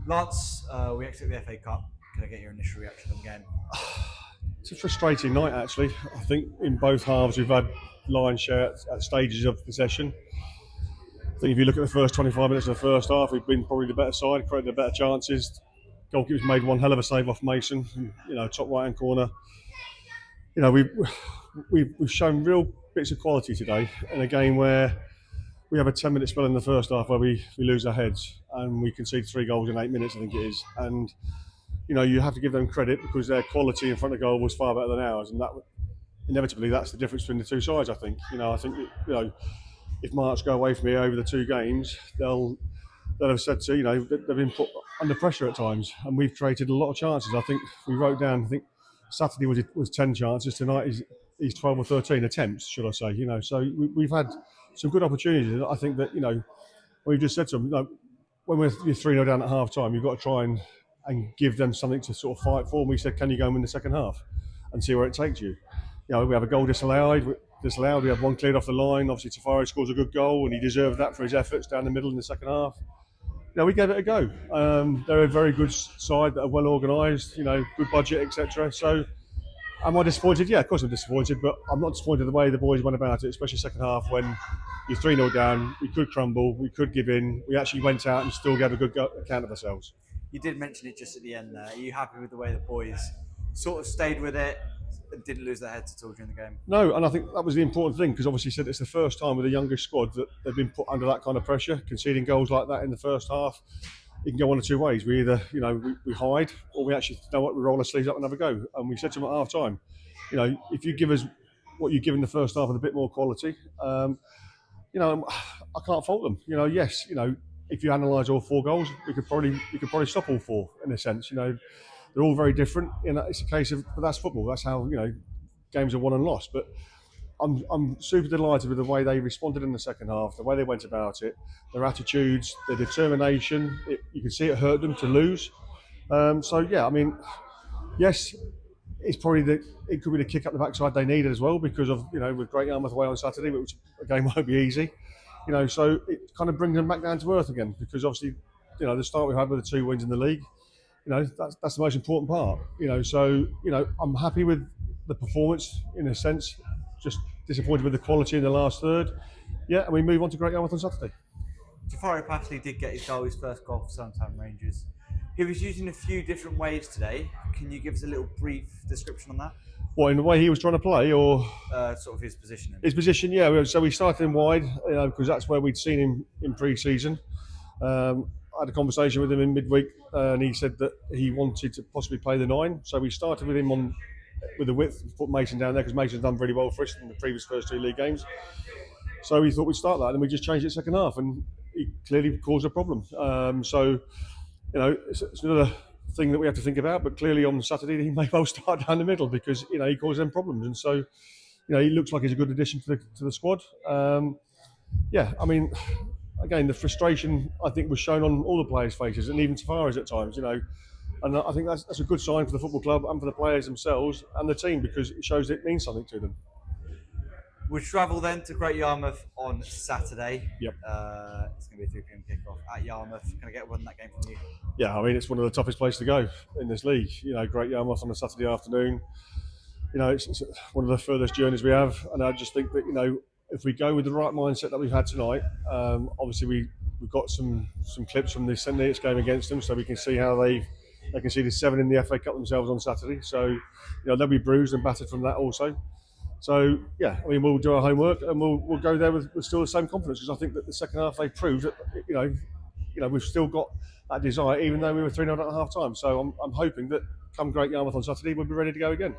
Lance, we exit the FA Cup. Can I get your initial reaction on the game? It's a frustrating night, actually. I think in both halves we've had lion's share at stages of possession. I think if you look at the first 25 minutes of the first half, we've been probably the better side, created the better chances. Goalkeeper's made one hell of a save off Mason, top right hand corner. We've shown real bits of quality today in a game where we have a 10-minute spell in the first half where we lose our heads and we concede 3 goals in 8 minutes, I think it is. And you have to give them credit because their quality in front of goal was far better than ours, and that inevitably that's the difference between the two sides. I think if March go away from me over the 2 games, they'll have said they've been put under pressure at times, and we've created a lot of chances. I think we wrote down. I think Saturday was 10 chances. Tonight is 12 or 13 attempts, should I say? So we've had some good opportunities. I think that we've just said to them, when you're 3-0 down at half time, you've got to try and give them something to sort of fight for. And we said, can you go and win the second half and see where it takes you? We have a goal disallowed. We have one cleared off the line. Obviously, Tafari scores a good goal, and he deserved that for his efforts down the middle in the second half. We gave it a go. They're a very good side that are well organised, good budget, etc. So, am I disappointed? Yeah, of course I'm disappointed, but I'm not disappointed the way the boys went about it, especially second half when you're 3-0 down. We could crumble, we could give in. We actually went out and still gave a good account of ourselves. You did mention it just at the end there. Are you happy with the way the boys sort of stayed with it and didn't lose their heads at all during the game? No, and I think that was the important thing because obviously said it's the first time with a younger squad that they've been put under that kind of pressure, conceding goals like that in the first half. It can go one of two ways. We either, we hide, or we actually know what, we roll our sleeves up and have a go. And we said to them at half time, if you give us what you give in the first half with a bit more quality, I can't fault them. Yes, if you analyse all 4 goals, we could probably stop all 4 in a sense. They're all very different. It's a case of, but that's football. That's how games are won and lost. But I'm super delighted with the way they responded in the second half, the way they went about it, their attitudes, their determination. You can see it hurt them to lose. Yes, it's probably it could be the kick up the backside they needed as well because of with Great Yarmouth away on Saturday, which again won't be easy. So it kind of brings them back down to earth again because obviously the start we had with the 2 wins in the league. That's the most important part. I'm happy with the performance in a sense. Just disappointed with the quality in the last third. Yeah, and we move on to Great Yarmouth on Saturday. Tafari Pasley did get his first goal for Sometime Rangers. He was using a few different ways today. Can you give us a little brief description on that? What, in the way he was trying to play, or sort of his positioning? His position, yeah. So we started him wide, because that's where we'd seen him in pre-season. I had a conversation with him in midweek, and he said that he wanted to possibly play the 9. So we started with him with the width, put Mason down there because Mason's done really well for us in the previous first 2 league games. So we thought we'd start that, and we just changed it second half, and he clearly caused a problem. It's another thing that we have to think about. But clearly on Saturday he may well start down the middle because he caused them problems, and so he looks like he's a good addition to the squad. Again, the frustration I think was shown on all the players' faces, and even Tafari's at times. And I think that's a good sign for the football club and for the players themselves and the team because it shows it means something to them. We'll travel then to Great Yarmouth on Saturday. Yep. It's going to be a 3 p.m. kickoff at Yarmouth. Can I get one that game from you? Yeah, it's one of the toughest places to go in this league. Great Yarmouth on a Saturday afternoon. It's one of the furthest journeys we have, and I just think that if we go with the right mindset that we've had tonight, obviously we've got some clips from the St Neots game against them, so we can see how they can see the 7 in the FA Cup themselves on Saturday. So they'll be bruised and battered from that also. So yeah, we'll do our homework and we'll go there with still the same confidence because I think that the second half they proved that we've still got that desire even though we were 3-0 at half time. So I'm hoping that come Great Yarmouth on Saturday we'll be ready to go again.